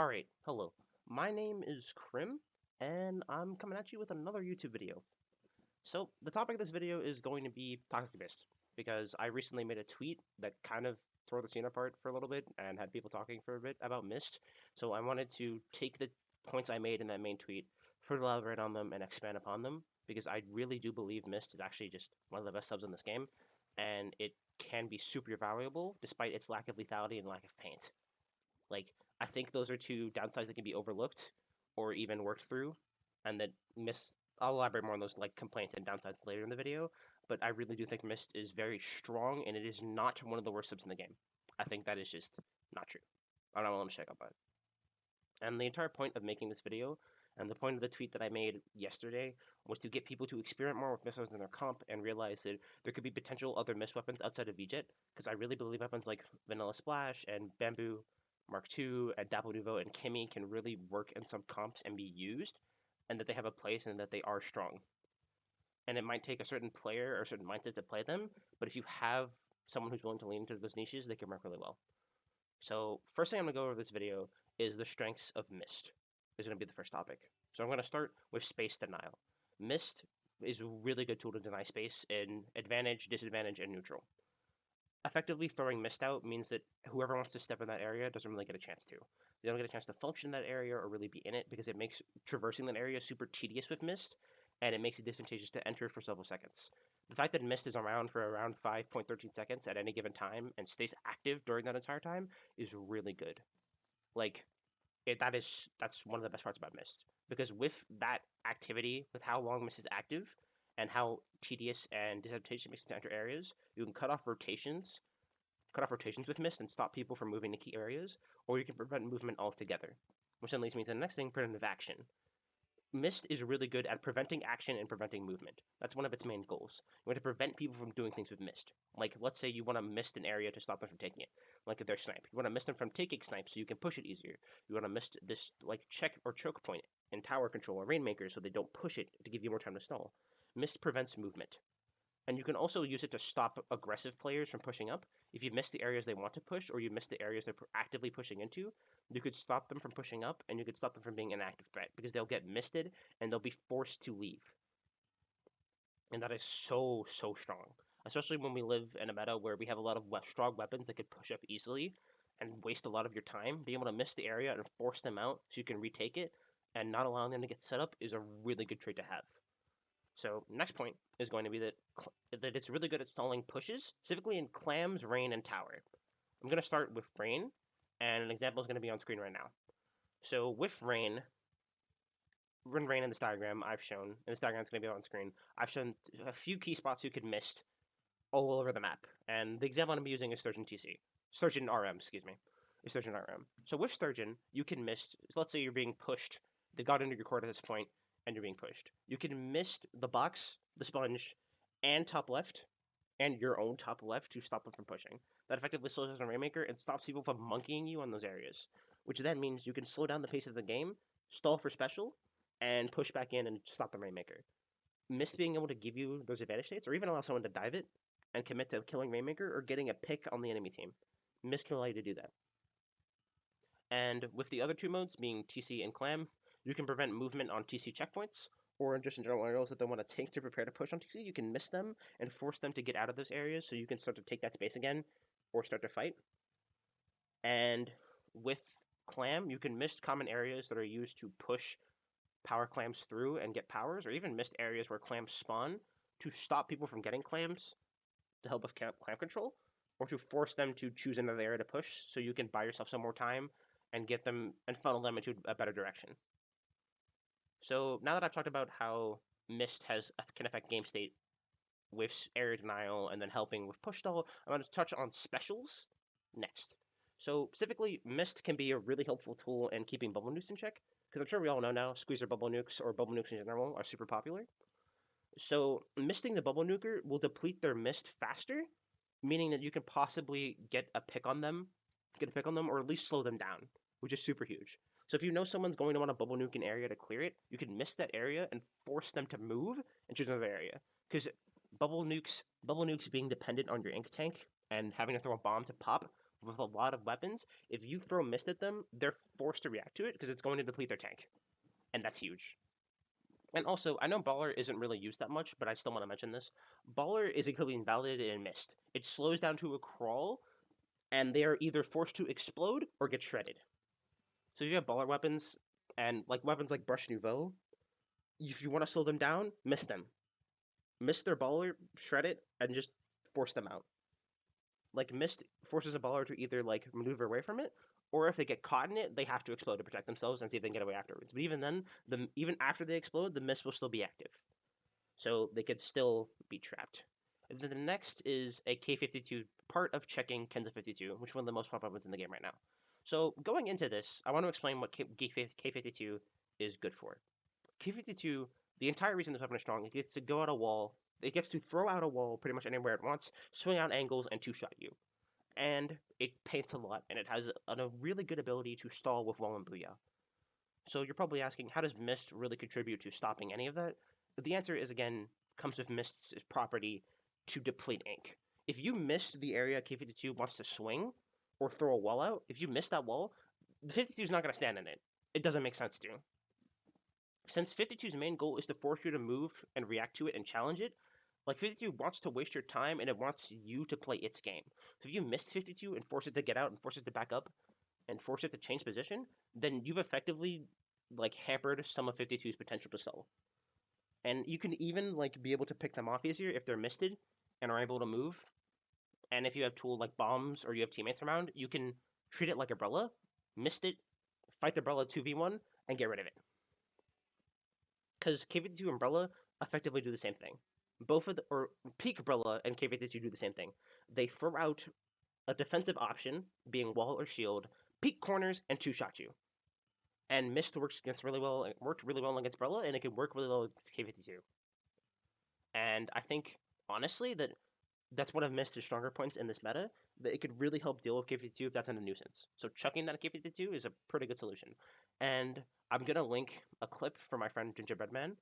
Alright, hello. My name is Krim, and I'm coming at you with another YouTube video. So, the topic of this video is going to be Toxic Mist, because I recently made a tweet that kind of tore the scene apart for a little bit and had people talking for a bit about Mist. So I wanted to take the points I made in that main tweet, further elaborate on them, and expand upon them, because I really do believe Mist is actually just one of the best subs in this game, and it can be super valuable despite its lack of lethality and lack of paint. Like, I think those are two downsides that can be overlooked or even worked through, and that Mist. I'll elaborate more on those like complaints and downsides later in the video. But I really do think Mist is very strong, and it is not one of the worst subs in the game. I think that is just not true. I'm not willing to check out that. And the entire point of making this video, and the point of the tweet that I made yesterday, was to get people to experiment more with Mist weapons in their comp and realize that there could be potential other Mist weapons outside of VJet, because I really believe weapons like Vanilla Splash and Bamboo Mark II and Dapple Nouveau and Kimmy can really work in some comps and be used, and that they have a place and that they are strong. And it might take a certain player or a certain mindset to play them, but if you have someone who's willing to lean into those niches, they can work really well. So first thing I'm going to go over this video is the strengths of Mist. Is going to be the first topic. So I'm going to start with space denial. Mist is a really good tool to deny space in advantage, disadvantage, and neutral. Effectively throwing Mist out means that whoever wants to step in that area doesn't really get a chance to. They don't get a chance to function in that area or really be in it because it makes traversing that area super tedious with Mist, and it makes it disadvantageous to enter for several seconds. The fact that Mist is around for around 5.13 seconds at any given time and stays active during that entire time is really good. Like, that's one of the best parts about Mist, because with that activity, with how long Mist is active and how tedious and disadvantageous it makes it to enter areas, you can cut off rotations with Mist and stop people from moving to key areas, or you can prevent movement altogether, which then leads me to the next thing: preventive action. Mist is really good at preventing action and preventing movement. That's one of its main goals. You want to prevent people from doing things with Mist. Like, let's say you want to mist an area to stop them from taking it. Like if they're snipe. You want to mist them from taking snipe so you can push it easier. You want to mist this, like, check or choke point in tower control or rainmaker so they don't push it to give you more time to stall. Mist prevents movement. And you can also use it to stop aggressive players from pushing up. If you miss the areas they want to push, or you miss the areas they're actively pushing into, you could stop them from pushing up, and you could stop them from being an active threat, because they'll get misted, and they'll be forced to leave. And that is so strong. Especially when we live in a meta where we have a lot of strong weapons that could push up easily and waste a lot of your time. Being able to miss the area and force them out so you can retake it, and not allowing them to get set up, is a really good trait to have. So next point is going to be that it's really good at stalling pushes, specifically in clams, rain, and tower. I'm going to start with rain, and an example is going to be on screen right now. So with rain, when rain in this diagram I've shown, and this diagram is going to be on screen, I've shown a few key spots you could mist all over the map. And the example I'm going to be using is Sturgeon TC. Sturgeon RM, excuse me. Sturgeon RM. So with Sturgeon, you can mist, so let's say you're being pushed. They got into your court at this point, and you're being pushed. You can mist the box, the sponge, and top left, and your own top left to stop them from pushing. That effectively slows down Rainmaker and stops people from monkeying you on those areas, which then means you can slow down the pace of the game, stall for special, and push back in and stop the Rainmaker. Mist being able to give you those advantage states, or even allow someone to dive it and commit to killing Rainmaker or getting a pick on the enemy team. Mist can allow you to do that. And with the other two modes, being TC and Clam, you can prevent movement on TC checkpoints, or just in general areas that they want to take to prepare to push on TC. You can miss them and force them to get out of those areas so you can start to take that space again or start to fight. And with Clam, you can miss common areas that are used to push power clams through and get powers, or even missed areas where clams spawn to stop people from getting clams to help with clam control, or to force them to choose another area to push so you can buy yourself some more time and get them and funnel them into a better direction. So now that I've talked about how Mist can affect game state with area denial and then helping with push stall, I'm going to touch on specials next. So specifically, Mist can be a really helpful tool in keeping bubble nukes in check, because I'm sure we all know now squeezer bubble nukes or bubble nukes in general are super popular. So misting the bubble nuker will deplete their mist faster, meaning that you can possibly get a pick on them, or at least slow them down, which is super huge. So if you know someone's going to want to bubble nuke an area to clear it, you can mist that area and force them to move and choose another area. Because bubble nukes being dependent on your ink tank and having to throw a bomb to pop with a lot of weapons, if you throw mist at them, they're forced to react to it because it's going to deplete their tank, and that's huge. And also, I know Baller isn't really used that much, but I still want to mention this. Baller is equally invalidated in Mist. It slows down to a crawl, and they are either forced to explode or get shredded. So if you have Baller weapons, and like weapons like Brush Nouveau, if you want to slow them down, miss them. Miss their Baller, shred it, and just force them out. Like Mist forces a Baller to either like maneuver away from it, or if they get caught in it, they have to explode to protect themselves and see if they can get away afterwards. But even then, even after they explode, the Mist will still be active. So they could still be trapped. And then the next is a K52 part of checking Kenza 52, which is one of the most popular weapons in the game right now. So going into this, I want to explain what K52 is good for. K52, the entire reason this weapon is strong, it gets to go out a wall, it gets to throw out a wall pretty much anywhere it wants, swing out angles, and two-shot you. And it paints a lot, and it has a really good ability to stall with Wall and Booyah. So you're probably asking, how does Mist really contribute to stopping any of that? The answer is, again, comes with Mist's property to deplete ink. If you missed the area K52 wants to swing or throw a wall out, if you miss that wall, the 52 is not going to stand in it. It doesn't make sense to. Since 52's main goal is to force you to move and react to it and challenge it, like 52 wants to waste your time and it wants you to play its game. So if you miss 52 and force it to get out and force it to back up, and force it to change position, then you've effectively like hampered some of 52's potential to sell. And you can even like be able to pick them off easier if they're misted and are able to move. And if you have tool like bombs or you have teammates around, you can treat it like Umbrella, mist it, fight the Umbrella 2v1, and get rid of it. Because K52 Umbrella effectively do the same thing. Both of the or Peak Umbrella and K52 do the same thing. They throw out a defensive option, being wall or shield, peak corners, and two-shot you. And Mist works against really well. It worked really well against Brella, and it can work really well against K52. And I think honestly that's one of Mist's stronger points in this meta. That it could really help deal with K52 if that's in a nuisance. So chucking that at K52 is a pretty good solution. And I'm gonna link a clip from my friend Gingerbread Man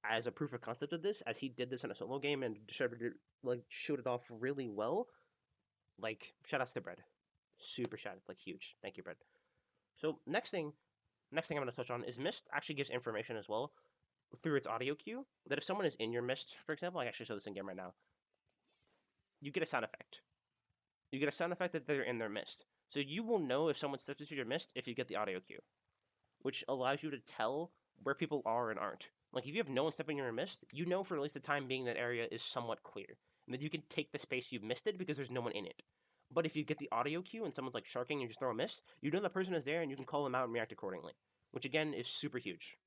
as a proof of concept of this, as he did this in a solo game and showed it off really well. Like shout outs to Bread, super shout, like huge. Thank you, Bread. So next thing I'm going to touch on is Mist actually gives information as well through its audio cue that if someone is in your Mist, for example, I actually show this in game right now, you get a sound effect. You get a sound effect that they're in their Mist. So you will know if someone steps into your Mist if you get the audio cue, which allows you to tell where people are and aren't. Like if you have no one stepping in your Mist, you know for at least the time being that area is somewhat clear, and that you can take the space you've misted because there's no one in it. But if you get the audio cue and someone's like sharking and you just throw a mist, you know that person is there and you can call them out and react accordingly, which again is super huge.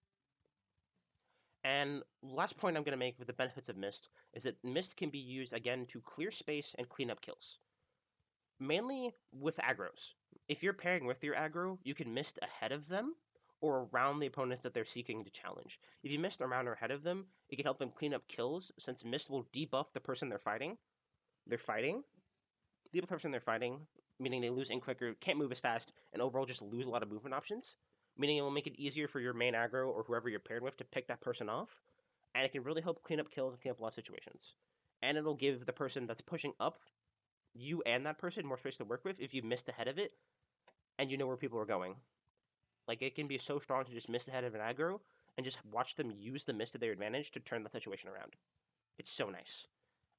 And last point I'm going to make with the benefits of Mist is that Mist can be used again to clear space and clean up kills. Mainly with aggros. If you're pairing with your aggro, you can Mist ahead of them or around the opponents that they're seeking to challenge. If you Mist around or ahead of them, it can help them clean up kills since Mist will debuff the person they're fighting. The other person they're fighting, meaning they lose ink quicker, can't move as fast, and overall just lose a lot of movement options. Meaning it will make it easier for your main aggro or whoever you're paired with to pick that person off, and it can really help clean up kills and clean up a lot of situations. And it'll give the person that's pushing up, you and that person, more space to work with if you missed ahead of it, and you know where people are going. Like it can be so strong to just miss ahead of an aggro and just watch them use the mist to their advantage to turn the situation around. It's so nice,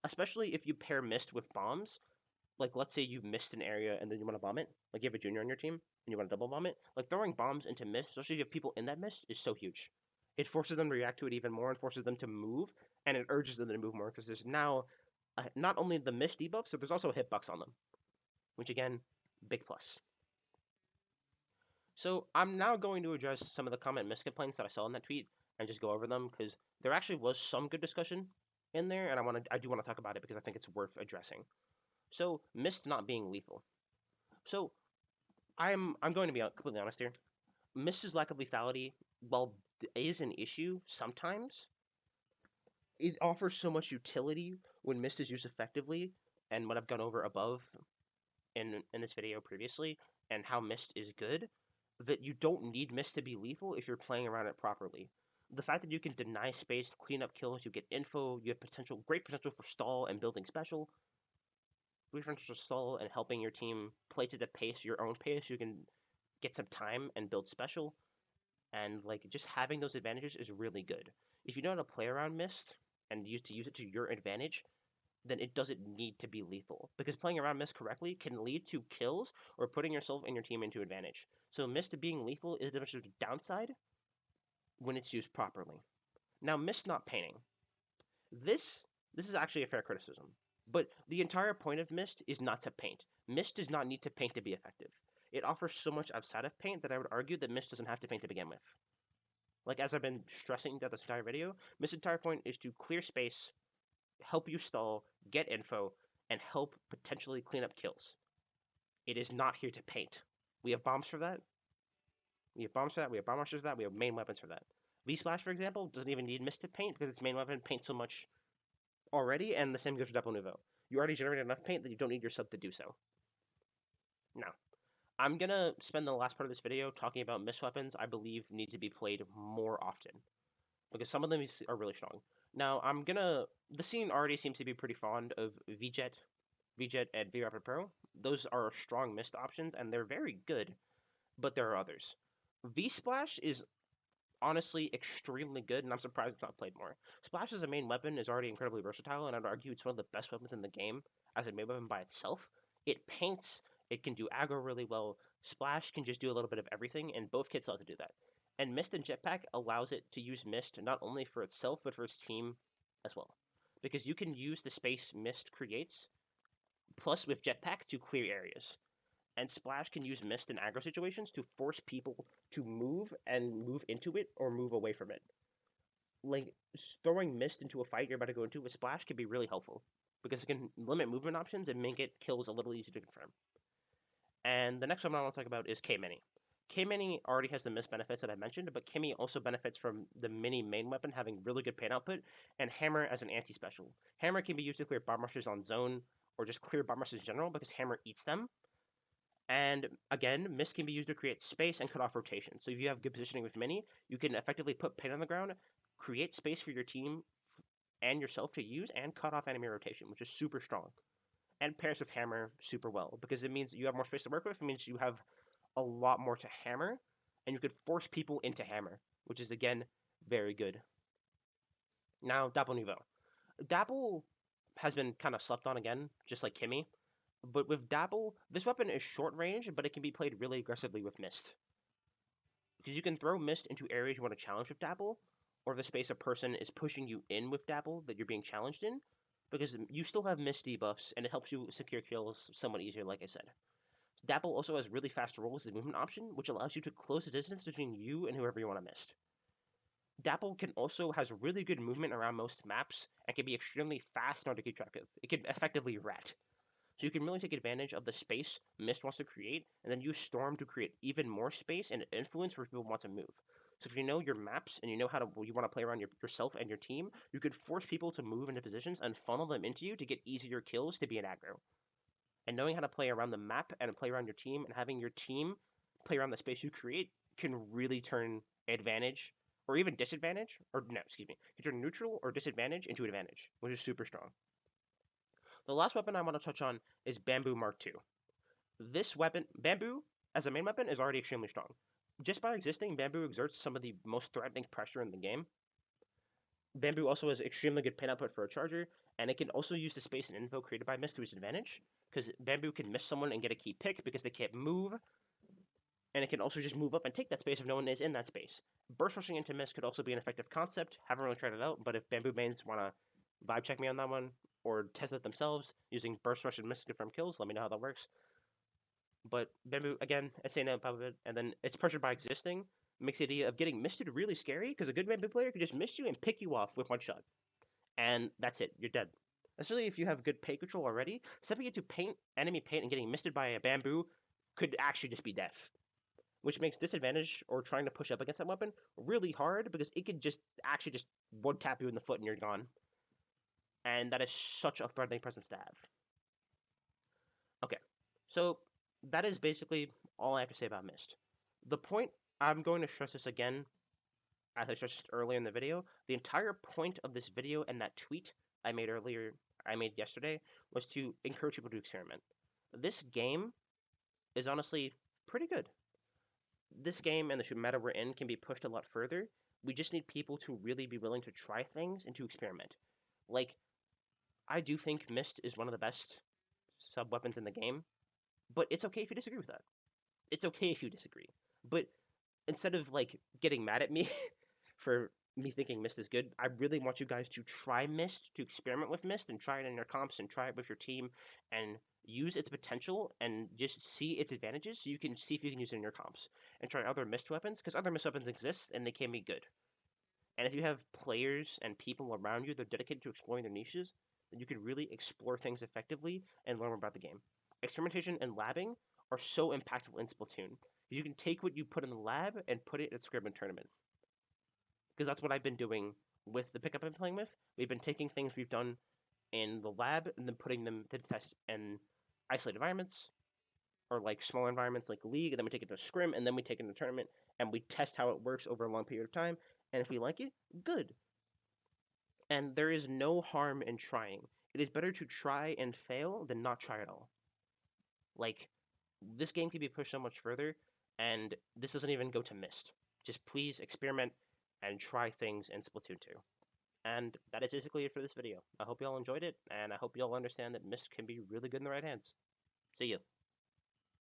especially if you pair mist with bombs. Like let's say you missed an area and then you want to bomb it, like you have a junior on your team and you want to double bomb it, like throwing bombs into mist, especially if you have people in that mist, is so huge. It forces them to react to it even more and forces them to move, and it urges them to move more because there's now not only the mist debuffs, but there's also hitbox on them, which again, big plus. So I'm now going to address some of the comment mist complaints that I saw in that tweet and just go over them because there actually was some good discussion in there, and I do want to talk about it because I think it's worth addressing. So mist not being lethal. So I'm going to be completely honest here. Mist's lack of lethality, while is an issue sometimes, it offers so much utility when Mist is used effectively, and what I've gone over above in this video previously, and how Mist is good, that you don't need Mist to be lethal if you're playing around it properly. The fact that you can deny space, clean up kills, you get info, you have great potential for stall and building special, differential stall and helping your team play to the pace, your own pace. You can get some time and build special, and like just having those advantages is really good. If you know how to play around Mist and use it to your advantage, then it doesn't need to be lethal, because playing around Mist correctly can lead to kills or putting yourself and your team into advantage. So Mist being lethal is the downside when it's used properly. Now, Mist not painting. This is actually a fair criticism. But the entire point of Mist is not to paint. Mist does not need to paint to be effective. It offers so much outside of paint that I would argue that Mist doesn't have to paint to begin with. Like, as I've been stressing throughout this entire video, Mist's entire point is to clear space, help you stall, get info, and help potentially clean up kills. It is not here to paint. We have bombs for that. We have bombs for that. We have bomb rushers for that. We have main weapons for that. V-Splash, for example, doesn't even need Mist to paint because its main weapon paints so much already, and the same goes for Double Nouveau. You already generated enough paint that you don't need your sub to do so. Now, I'm gonna spend the last part of this video talking about Mist weapons I believe need to be played more often, because some of them are really strong. Now, the scene already seems to be pretty fond of VJet and V-Rapid Pro. Those are strong Mist options, and they're very good, but there are others. V-Splash is honestly extremely good, and I'm surprised it's not played more. Splash as a main weapon is already incredibly versatile, and I'd argue it's one of the best weapons in the game as a main weapon by itself. It paints, it can do aggro really well. Splash can just do a little bit of everything, and both kits allow to do that. And Mist and Jetpack allows it to use Mist not only for itself, but for its team as well. Because you can use the space Mist creates, plus with Jetpack, to clear areas. And Splash can use Mist in aggro situations to force people to move and move into it or move away from it. Like, throwing Mist into a fight you're about to go into with Splash can be really helpful, because it can limit movement options and make it kills a little easier to confirm. And the next one I want to talk about is K-Mini. K-Mini already has the Mist benefits that I mentioned, but Kimmy also benefits from the Mini main weapon having really good pain output, and Hammer as an anti-special. Hammer can be used to clear bomb rushers on zone, or just clear bomb rushers in general, because Hammer eats them. And again, Mist can be used to create space and cut off rotation. So if you have good positioning with Mini, you can effectively put paint on the ground, create space for your team and yourself to use, and cut off enemy rotation, which is super strong. And pairs with Hammer super well, because it means you have more space to work with. It means you have a lot more to hammer, and you could force people into Hammer, which is, again, very good. Now, Dapple Nouveau. Dapple has been kind of slept on again, just like Kimmy. But with Dapple, this weapon is short range, but it can be played really aggressively with Mist. Because you can throw Mist into areas you want to challenge with Dapple, or the space a person is pushing you in with Dapple that you're being challenged in, because you still have Mist debuffs, and it helps you secure kills somewhat easier, like I said. Dapple also has really fast rolls as a movement option, which allows you to close the distance between you and whoever you want to Mist. Dapple can also has really good movement around most maps, and can be extremely fast in order to keep track of. It can effectively rat. So you can really take advantage of the space Mist wants to create, and then use Storm to create even more space and influence where people want to move. So if you know your maps and you know you want to play around yourself and your team, you could force people to move into positions and funnel them into you to get easier kills to be an aggro. And knowing how to play around the map and play around your team, and having your team play around the space you create, can really turn advantage or even disadvantage, or no, excuse me, can turn neutral or disadvantage into advantage, which is super strong. The last weapon I want to touch on is Bamboo Mark II. This weapon, Bamboo, as a main weapon, is already extremely strong. Just by existing, Bamboo exerts some of the most threatening pressure in the game. Bamboo also has extremely good pin output for a charger, and it can also use the space and info created by Mist to its advantage, because Bamboo can miss someone and get a key pick because they can't move, and it can also just move up and take that space if no one is in that space. Burst rushing into Mist could also be an effective concept. Haven't really tried it out, but if Bamboo mains want to vibe check me on that one, or test it themselves using Burst Rush and Mist to confirm kills, let me know how that works. But Bamboo, again, Asana above it, and then it's pressured by existing, makes the idea of getting misted really scary, because a good Bamboo player could just miss you and pick you off with one shot. And that's it, you're dead. Especially if you have good paint control already, stepping into enemy paint and getting misted by a Bamboo could actually just be death. Which makes disadvantage or trying to push up against that weapon really hard, because it could just actually just one tap you in the foot and you're gone. And that is such a threatening presence to have. Okay, so that is basically all I have to say about Mist. The point, I'm going to stress this again, as I stressed earlier in the video, the entire point of this video and that tweet I made earlier I made yesterday was to encourage people to experiment. This game is honestly pretty good. This game and the meta we're in can be pushed a lot further. We just need people to really be willing to try things and to experiment. Like, I do think Mist is one of the best sub weapons in the game, but it's okay if you disagree with that. It's okay if you disagree. But instead of like getting mad at me for me thinking Mist is good, I really want you guys to try Mist, to experiment with Mist, and try it in your comps and try it with your team, and use its potential and just see its advantages so you can see if you can use it in your comps and try other Mist weapons because other Mist weapons exist and they can be good. And if you have players and people around you that are dedicated to exploring their niches, then you can really explore things effectively and learn more about the game. Experimentation and labbing are so impactful in Splatoon. You can take what you put in the lab and put it at Scrib and Tournament. Because that's what I've been doing with the pickup I'm playing with. We've been taking things we've done in the lab and then putting them to test in isolated environments or like smaller environments like League, and then we take it to Scrim, and then we take it to Tournament, and we test how it works over a long period of time. And if we like it, good. And there is no harm in trying. It is better to try and fail than not try at all. Like, this game can be pushed so much further, and this doesn't even go to Mist. Just please experiment and try things in Splatoon 2. And that is basically it for this video. I hope you all enjoyed it, and I hope you all understand that Mist can be really good in the right hands. See you.